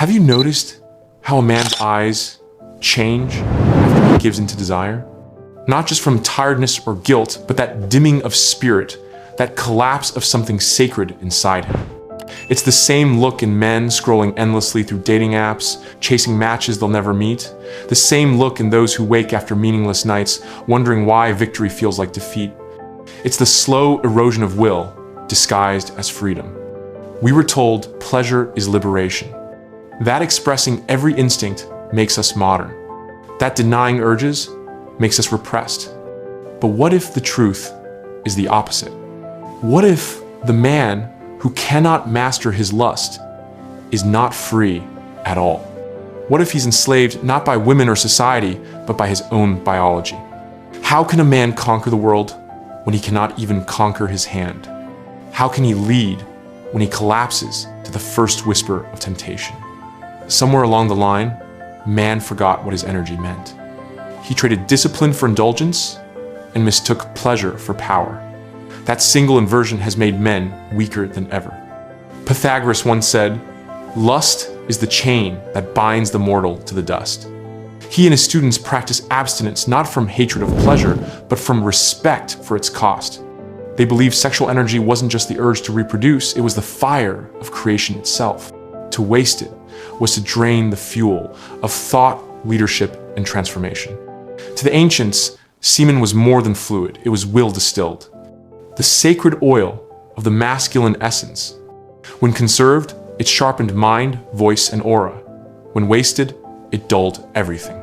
Have you noticed how a man's eyes change after he gives into desire? Not just from tiredness or guilt, but that dimming of spirit, that collapse of something sacred inside him. It's the same look in men scrolling endlessly through dating apps, chasing matches they'll never meet. The same look in those who wake after meaningless nights, wondering why victory feels like defeat. It's the slow erosion of will, disguised as freedom. We were told pleasure is liberation. That expressing every instinct makes us modern. That denying urges makes us repressed. But what if the truth is the opposite? What if the man who cannot master his lust is not free at all? What if he's enslaved not by women or society, but by his own biology? How can a man conquer the world when he cannot even conquer his hand? How can he lead when he collapses to the first whisper of temptation? Somewhere along the line, man forgot what his energy meant. He traded discipline for indulgence and mistook pleasure for power. That single inversion has made men weaker than ever. Pythagoras once said, "Lust is the chain that binds the mortal to the dust." He and his students practiced abstinence not from hatred of pleasure, but from respect for its cost. They believed sexual energy wasn't just the urge to reproduce, it was the fire of creation itself. To waste it was to drain the fuel of thought, leadership, and transformation. To the ancients, semen was more than fluid, it was will distilled. The sacred oil of the masculine essence. When conserved, it sharpened mind, voice, and aura. When wasted, it dulled everything.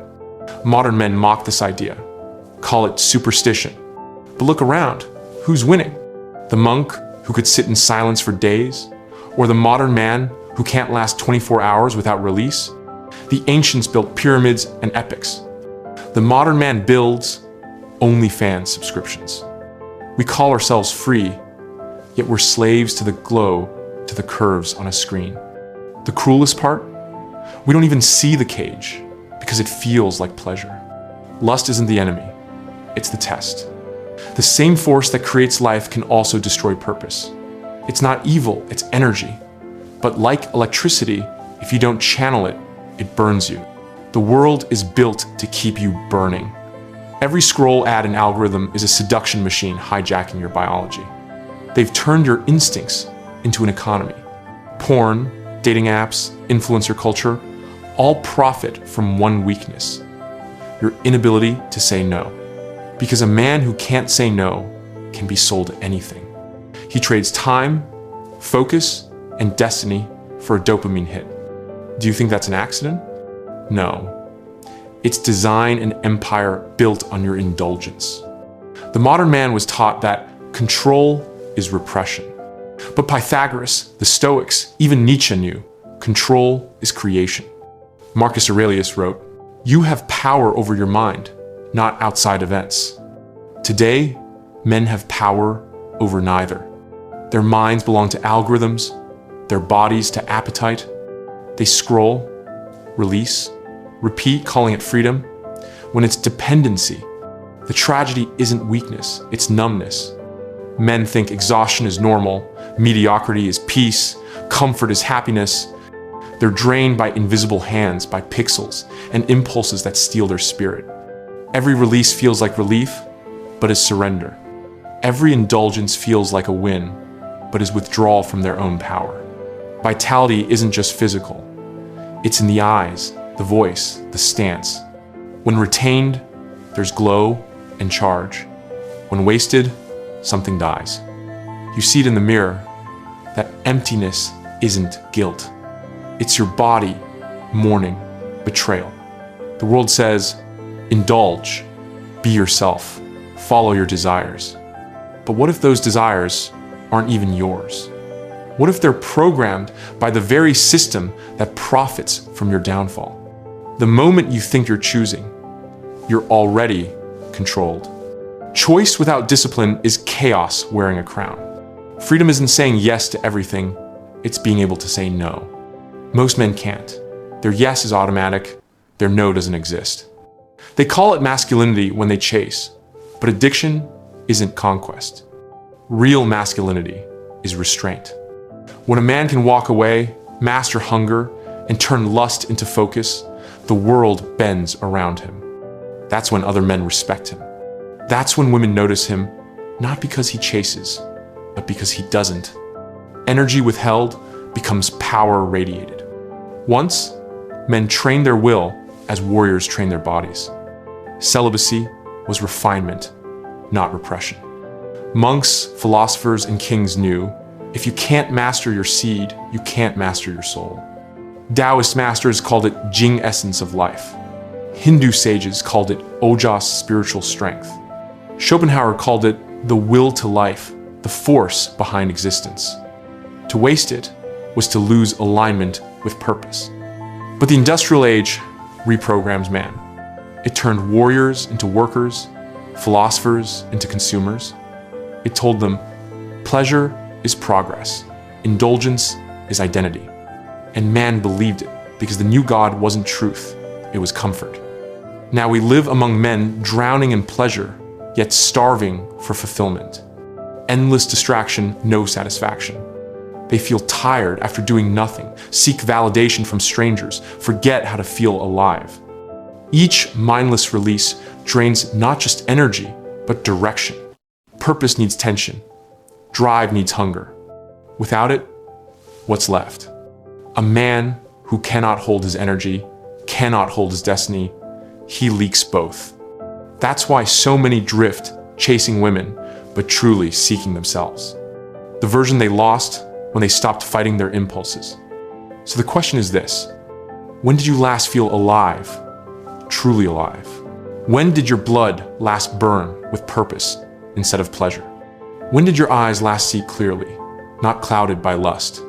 Modern men mock this idea, call it superstition. But look around, who's winning? The monk who could sit in silence for days? Or the modern man who can't last 24 hours without release? The ancients built pyramids and epics. The modern man builds OnlyFans subscriptions. We call ourselves free, yet we're slaves to the glow, to the curves on a screen. The cruelest part? We don't even see the cage because it feels like pleasure. Lust isn't the enemy, it's the test. The same force that creates life can also destroy purpose. It's not evil, it's energy. But like electricity, if you don't channel it, it burns you. The world is built to keep you burning. Every scroll, ad, and algorithm is a seduction machine hijacking your biology. They've turned your instincts into an economy. Porn, dating apps, influencer culture, all profit from one weakness: your inability to say no. Because a man who can't say no can be sold anything. He trades time, focus, and destiny for a dopamine hit. Do you think that's an accident? No. It's design and empire built on your indulgence. The modern man was taught that control is repression. But Pythagoras, the Stoics, even Nietzsche knew control is creation. Marcus Aurelius wrote, "You have power over your mind, not outside events." Today, men have power over neither. Their minds belong to algorithms, their bodies to appetite. They scroll, release, repeat, calling it freedom, when it's dependency. The tragedy isn't weakness, it's numbness. Men think exhaustion is normal, mediocrity is peace, comfort is happiness. They're drained by invisible hands, by pixels, and impulses that steal their spirit. Every release feels like relief, but is surrender. Every indulgence feels like a win, but is withdrawal from their own power. Vitality isn't just physical. It's in the eyes, the voice, the stance. When retained, there's glow and charge. When wasted, something dies. You see it in the mirror. That emptiness isn't guilt. It's your body mourning betrayal. The world says, indulge, be yourself, follow your desires. But what if those desires aren't even yours? What if they're programmed by the very system that profits from your downfall? The moment you think you're choosing, you're already controlled. Choice without discipline is chaos wearing a crown. Freedom isn't saying yes to everything, it's being able to say no. Most men can't. Their yes is automatic, their no doesn't exist. They call it masculinity when they chase, but addiction isn't conquest. Real masculinity is restraint. When a man can walk away, master hunger, and turn lust into focus, the world bends around him. That's when other men respect him. That's when women notice him, not because he chases, but because he doesn't. Energy withheld becomes power radiated. Once, men trained their will as warriors train their bodies. Celibacy was refinement, not repression. Monks, philosophers, and kings knew, if you can't master your seed, you can't master your soul. Taoist masters called it Jing essence of life. Hindu sages called it Ojas spiritual strength. Schopenhauer called it the will to life, the force behind existence. To waste it was to lose alignment with purpose. But the industrial age reprograms man. It turned warriors into workers, philosophers into consumers. It told them, pleasure is progress, indulgence is identity. And man believed it because the new God wasn't truth, it was comfort. Now we live among men drowning in pleasure, yet starving for fulfillment. Endless distraction, no satisfaction. They feel tired after doing nothing, seek validation from strangers, forget how to feel alive. Each mindless release drains not just energy, but direction. Purpose needs tension. Drive needs hunger. Without it, what's left? A man who cannot hold his energy, cannot hold his destiny, he leaks both. That's why so many drift chasing women, but truly seeking themselves. The version they lost when they stopped fighting their impulses. So the question is this: when did you last feel alive, truly alive? When did your blood last burn with purpose instead of pleasure? When did your eyes last see clearly, not clouded by lust?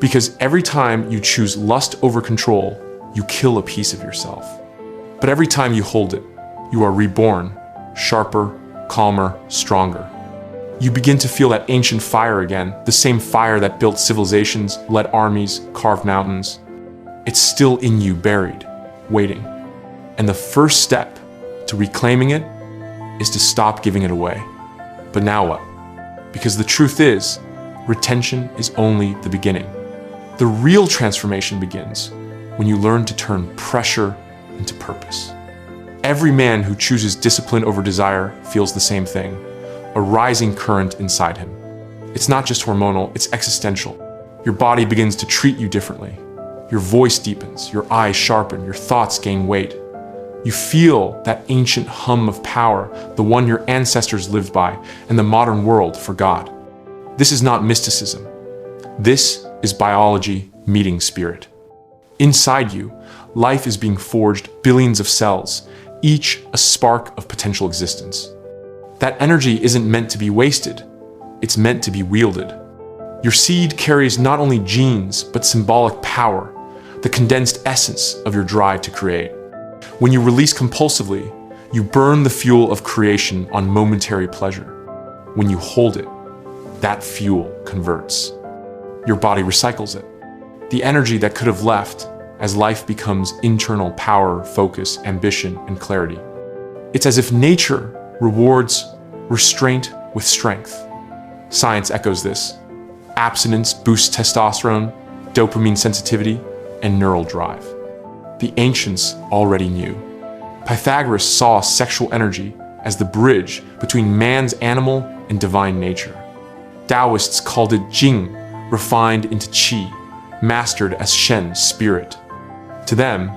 Because every time you choose lust over control, you kill a piece of yourself. But every time you hold it, you are reborn, sharper, calmer, stronger. You begin to feel that ancient fire again, the same fire that built civilizations, led armies, carved mountains. It's still in you, buried, waiting. And the first step to reclaiming it is to stop giving it away. But now what? Because the truth is, retention is only the beginning. The real transformation begins when you learn to turn pressure into purpose. Every man who chooses discipline over desire feels the same thing, a rising current inside him. It's not just hormonal, it's existential. Your body begins to treat you differently. Your voice deepens, your eyes sharpen, your thoughts gain weight. You feel that ancient hum of power, the one your ancestors lived by and the modern world forgot. This is not mysticism. This is biology meeting spirit. Inside you, life is being forged, billions of cells, each a spark of potential existence. That energy isn't meant to be wasted, it's meant to be wielded. Your seed carries not only genes, but symbolic power, the condensed essence of your drive to create. When you release compulsively, you burn the fuel of creation on momentary pleasure. When you hold it, that fuel converts. Your body recycles it. The energy that could have left as life becomes internal power, focus, ambition, and clarity. It's as if nature rewards restraint with strength. Science echoes this. Abstinence boosts testosterone, dopamine sensitivity, and neural drive. The ancients already knew. Pythagoras saw sexual energy as the bridge between man's animal and divine nature. Taoists called it Jing, refined into Qi, mastered as Shen, spirit. To them,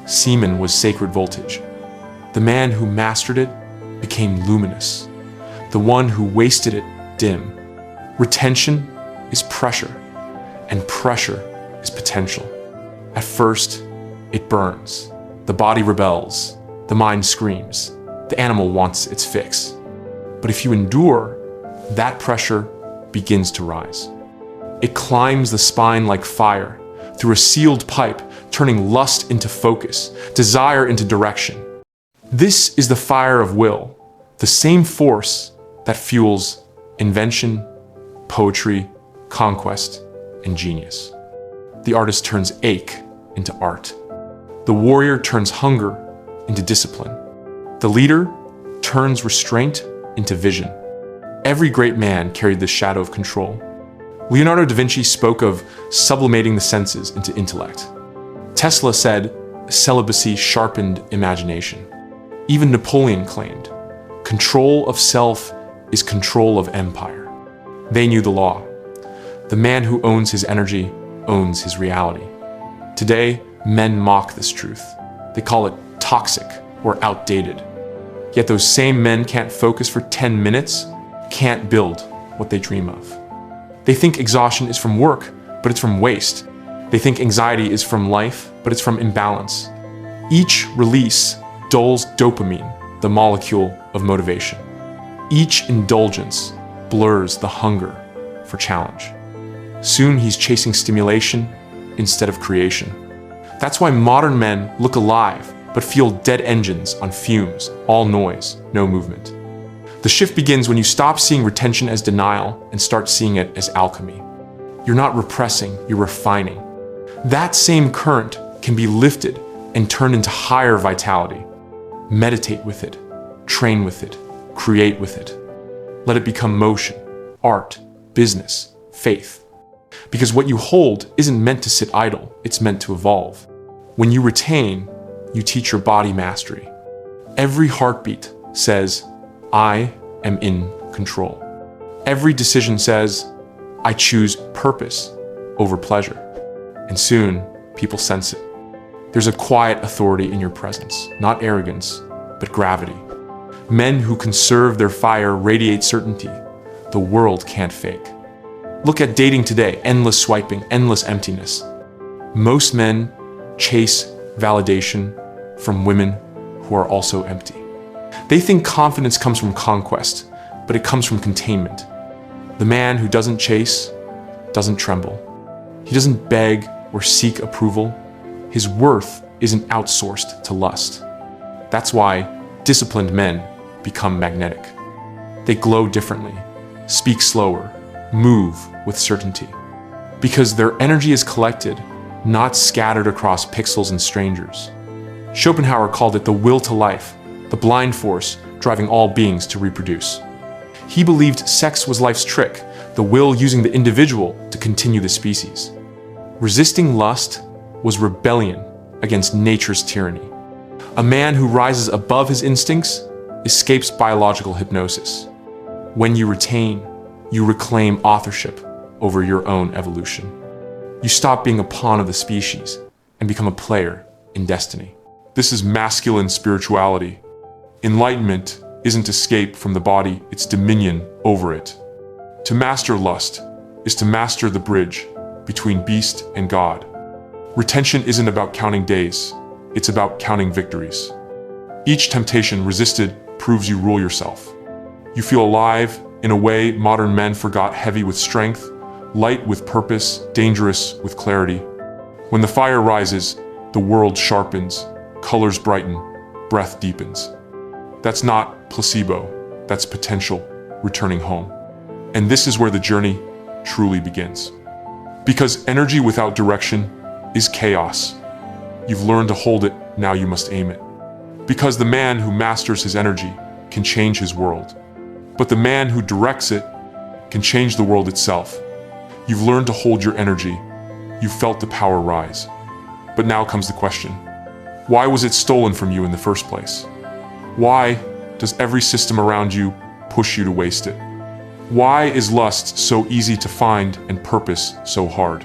semen was sacred voltage. The man who mastered it became luminous. The one who wasted it, dim. Retention is pressure, and pressure is potential. At first, it burns. The body rebels. The mind screams. The animal wants its fix. But if you endure, that pressure begins to rise. It climbs the spine like fire, through a sealed pipe, turning lust into focus, desire into direction. This is the fire of will, the same force that fuels invention, poetry, conquest, and genius. The artist turns ache into art. The warrior turns hunger into discipline. The leader turns restraint into vision. Every great man carried the shadow of control. Leonardo da Vinci spoke of sublimating the senses into intellect. Tesla said, celibacy sharpened imagination. Even Napoleon claimed, control of self is control of empire. They knew the law. The man who owns his energy owns his reality. Today, men mock this truth. They call it toxic or outdated. Yet those same men can't focus for 10 minutes, can't build what they dream of. They think exhaustion is from work, but it's from waste. They think anxiety is from life, but it's from imbalance. Each release dulls dopamine, the molecule of motivation. Each indulgence blurs the hunger for challenge. Soon he's chasing stimulation instead of creation. That's why modern men look alive, but feel dead engines on fumes, all noise, no movement. The shift begins when you stop seeing retention as denial and start seeing it as alchemy. You're not repressing, you're refining. That same current can be lifted and turned into higher vitality. Meditate with it, train with it, create with it. Let it become motion, art, business, faith. Because what you hold isn't meant to sit idle, it's meant to evolve. When you retain, you teach your body mastery. Every heartbeat says, I am in control. Every decision says, I choose purpose over pleasure. And soon, people sense it. There's a quiet authority in your presence, not arrogance, but gravity. Men who conserve their fire radiate certainty. The world can't fake. Look at dating today, endless swiping, endless emptiness. Most men chase validation from women who are also empty. They think confidence comes from conquest, but it comes from containment. The man who doesn't chase doesn't tremble. He doesn't beg or seek approval. His worth isn't outsourced to lust. That's why disciplined men become magnetic. They glow differently, speak slower, move with certainty. Because their energy is collected, not scattered across pixels and strangers. Schopenhauer called it the will to life, the blind force driving all beings to reproduce. He believed sex was life's trick, the will using the individual to continue the species. Resisting lust was rebellion against nature's tyranny. A man who rises above his instincts escapes biological hypnosis. When you retain, you reclaim authorship over your own evolution. You stop being a pawn of the species and become a player in destiny. This is masculine spirituality. Enlightenment isn't escape from the body, it's dominion over it. To master lust is to master the bridge between beast and God. Retention isn't about counting days, it's about counting victories. Each temptation resisted proves you rule yourself. You feel alive in a way modern men forgot, heavy with strength, light with purpose, dangerous with clarity. When the fire rises, the world sharpens, colors brighten, breath deepens. That's not placebo, that's potential returning home. And this is where the journey truly begins. Because energy without direction is chaos. You've learned to hold it, now you must aim it. Because the man who masters his energy can change his world. But the man who directs it can change the world itself. You've learned to hold your energy. You've felt the power rise. But now comes the question. Why was it stolen from you in the first place? Why does every system around you push you to waste it? Why is lust so easy to find and purpose so hard?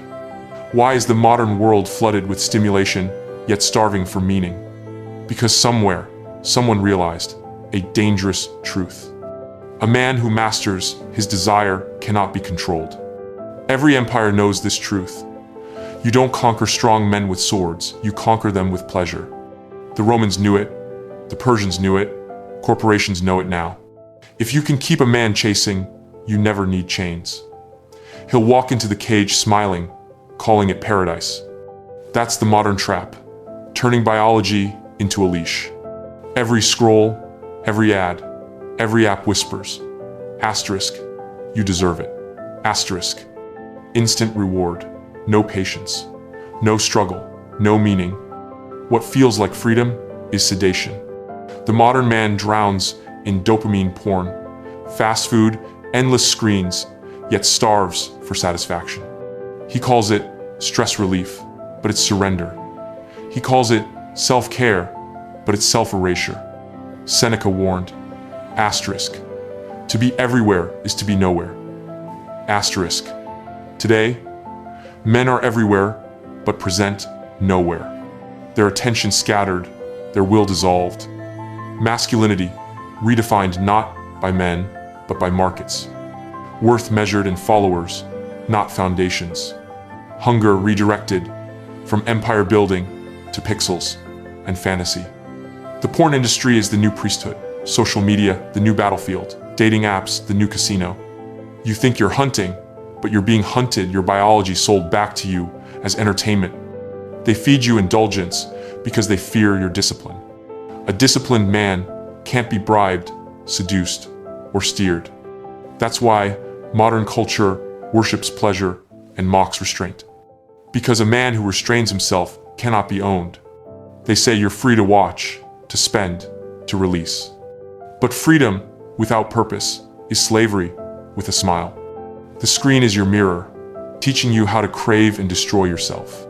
Why is the modern world flooded with stimulation, yet starving for meaning? Because somewhere, someone realized a dangerous truth. A man who masters his desire cannot be controlled. Every empire knows this truth. You don't conquer strong men with swords, you conquer them with pleasure. The Romans knew it, the Persians knew it, corporations know it now. If you can keep a man chasing, you never need chains. He'll walk into the cage smiling, calling it paradise. That's the modern trap, turning biology into a leash. Every scroll, every ad, every app whispers, asterisk, you deserve it, asterisk, instant reward, no patience, no struggle, no meaning. What feels like freedom is sedation. The modern man drowns in dopamine porn, fast food, endless screens, yet starves for satisfaction. He calls it stress relief, but it's surrender. He calls it self-care, but it's self-erasure. Seneca warned, asterisk, to be everywhere is to be nowhere. Asterisk. Today, men are everywhere, but present nowhere. Their attention scattered, their will dissolved. Masculinity redefined not by men, but by markets. Worth measured in followers, not foundations. Hunger redirected from empire building to pixels and fantasy. The porn industry is the new priesthood, social media the new battlefield, dating apps the new casino. You think you're hunting, but you're being hunted, your biology sold back to you as entertainment. They feed you indulgence because they fear your discipline. A disciplined man can't be bribed, seduced, or steered. That's why modern culture worships pleasure and mocks restraint. Because a man who restrains himself cannot be owned. They say you're free to watch, to spend, to release. But freedom without purpose is slavery with a smile. The screen is your mirror, teaching you how to crave and destroy yourself.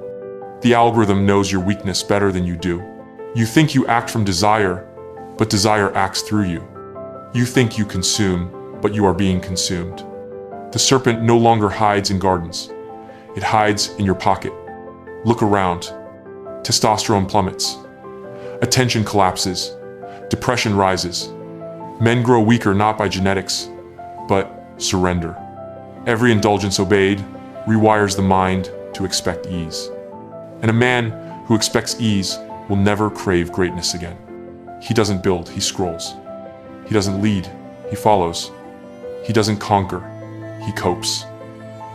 The algorithm knows your weakness better than you do. You think you act from desire, but desire acts through you. You think you consume, but you are being consumed. The serpent no longer hides in gardens. It hides in your pocket. Look around. Testosterone plummets. Attention collapses. Depression rises. Men grow weaker not by genetics, but surrender. Every indulgence obeyed rewires the mind to expect ease. And a man who expects ease will never crave greatness again. He doesn't build, he scrolls. He doesn't lead, he follows. He doesn't conquer, he copes.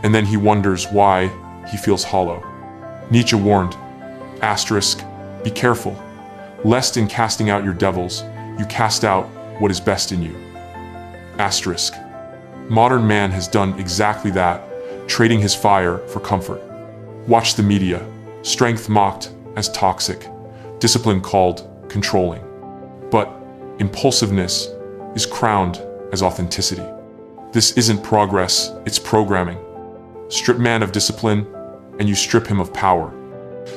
And then he wonders why he feels hollow. Nietzsche warned, asterisk, be careful, lest in casting out your devils, you cast out what is best in you. Asterisk. Modern man has done exactly that, trading his fire for comfort. Watch the media, strength mocked as toxic, discipline called controlling. But impulsiveness is crowned as authenticity. This isn't progress, it's programming. Strip man of discipline, and you strip him of power.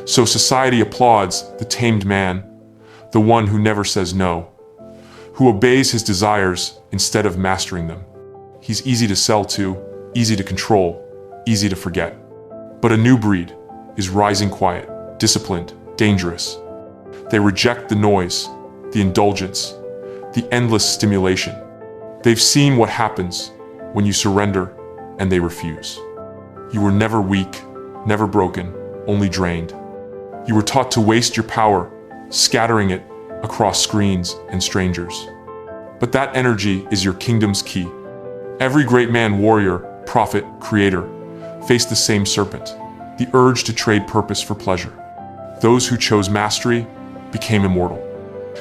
So society applauds the tamed man, the one who never says no, who obeys his desires instead of mastering them. He's easy to sell to, easy to control, easy to forget. But a new breed is rising quiet, disciplined, dangerous. They reject the noise, the indulgence, the endless stimulation. They've seen what happens when you surrender and they refuse. You were never weak, never broken, only drained. You were taught to waste your power, scattering it across screens and strangers. But that energy is your kingdom's key. Every great man, warrior, prophet, creator faced the same serpent, the urge to trade purpose for pleasure. Those who chose mastery became immortal.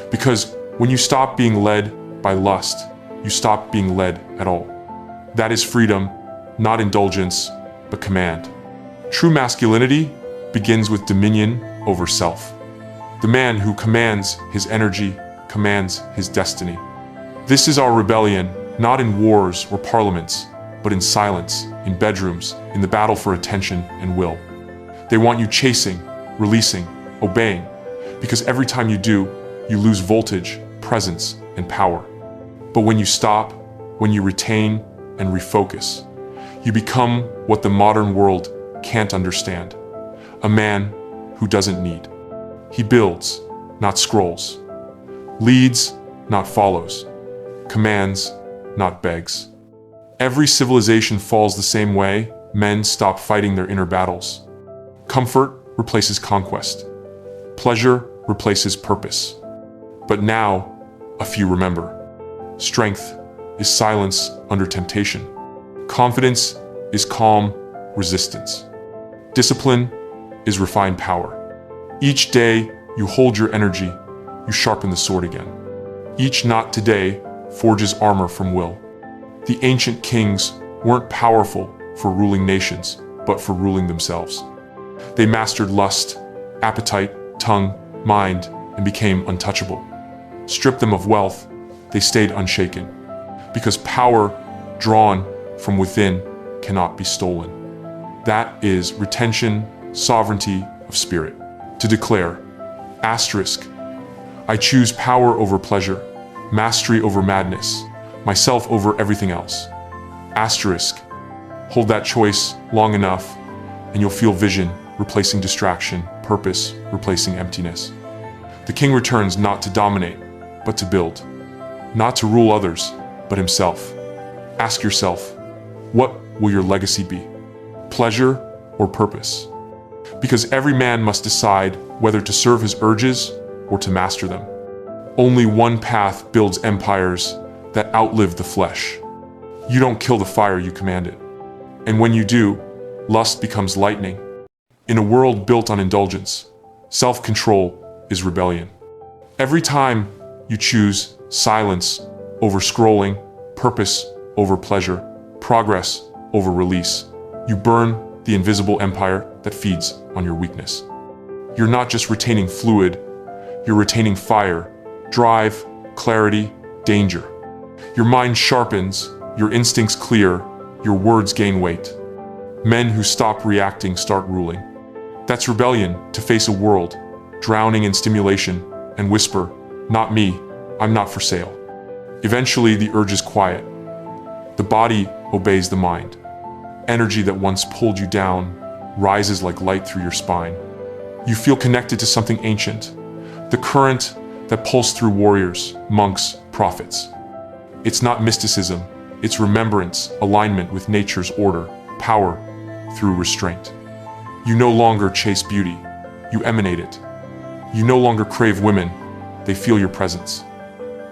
Because when you stop being led by lust, you stop being led at all. That is freedom, not indulgence, but command. True masculinity begins with dominion over self. The man who commands his energy commands his destiny. This is our rebellion, not in wars or parliaments, but in silence, in bedrooms, in the battle for attention and will. They want you chasing, releasing, obeying, because every time you do, you lose voltage, presence, and power. But when you stop, when you retain and refocus, you become what the modern world can't understand. A man who doesn't need. He builds, not scrolls. Leads, not follows. Commands, not begs. Every civilization falls the same way. Men stop fighting their inner battles. Comfort replaces conquest. Pleasure replaces purpose. But now, a few remember. Strength is silence under temptation. Confidence is calm resistance. Discipline is refined power. Each day you hold your energy, you sharpen the sword again. Each not today forges armor from will. The ancient kings weren't powerful for ruling nations, but for ruling themselves. They mastered lust, appetite, tongue, mind, and became untouchable. Strip them of wealth, they stayed unshaken. Because power drawn from within cannot be stolen. That is retention, sovereignty of spirit. To declare, Asterisk. I choose power over pleasure, mastery over madness, myself over everything else. Asterisk. Hold that choice long enough, and you'll feel vision replacing distraction, purpose replacing emptiness. The king returns not to dominate, but to build. Not to rule others, but himself. Ask yourself, what will your legacy be? Pleasure or purpose? Because every man must decide whether to serve his urges or to master them. Only one path builds empires that outlive the flesh. You don't kill the fire, you command it. And when you do, lust becomes lightning. In a world built on indulgence, self-control is rebellion. Every time you choose silence over scrolling, purpose over pleasure, progress over release, you burn the invisible empire that feeds on your weakness. You're not just retaining fluid, you're retaining fire, drive, clarity, danger. Your mind sharpens, your instincts clear, your words gain weight. Men who stop reacting start ruling. That's rebellion, to face a world drowning in stimulation and whisper, "Not me, I'm not for sale." Eventually, the urge is quiet. The body obeys the mind. Energy that once pulled you down rises like light through your spine. You feel connected to something ancient, the current that pulsed through warriors, monks, prophets. It's not mysticism, it's remembrance, alignment with nature's order, power through restraint. You no longer chase beauty, you emanate it. You no longer crave women, they feel your presence.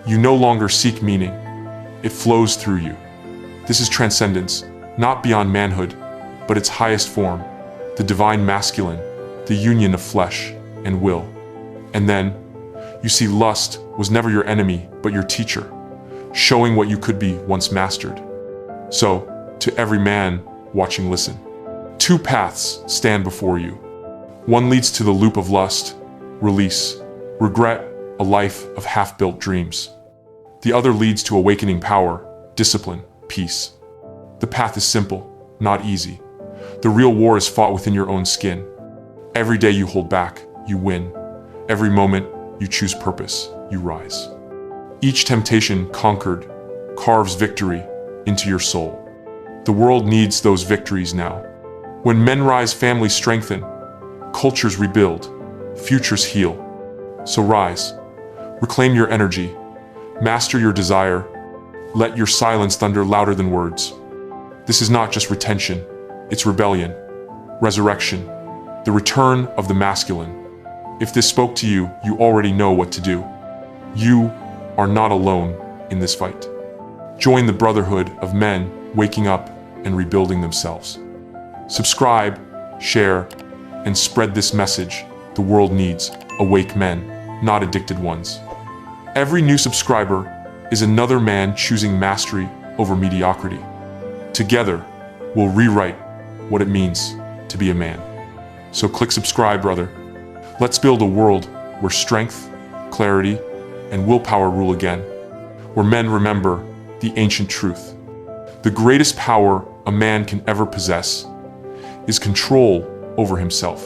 You no longer seek meaning, it flows through you. This is transcendence, not beyond manhood, but its highest form, the divine masculine, the union of flesh and will. And then, you see lust was never your enemy, but your teacher, showing what you could be once mastered. So, to every man watching, listen. Two paths stand before you. One leads to the loop of lust, release, regret, a life of half-built dreams. The other leads to awakening power, discipline, peace. The path is simple, not easy. The real war is fought within your own skin. Every day you hold back, you win. Every moment you choose purpose, you rise. Each temptation conquered carves victory into your soul. The world needs those victories now. When men rise, families strengthen, cultures rebuild, futures heal. So rise, reclaim your energy, master your desire, let your silence thunder louder than words. This is not just retention, it's rebellion, resurrection, the return of the masculine. If this spoke to you, you already know what to do. You are not alone in this fight. Join the brotherhood of men waking up and rebuilding themselves. Subscribe, share, and spread this message. The world needs awake men, not addicted ones. Every new subscriber is another man choosing mastery over mediocrity. Together, we'll rewrite what it means to be a man. So click subscribe, brother. Let's build a world where strength, clarity, and willpower rule again, where men remember the ancient truth. The greatest power a man can ever possess is control over himself.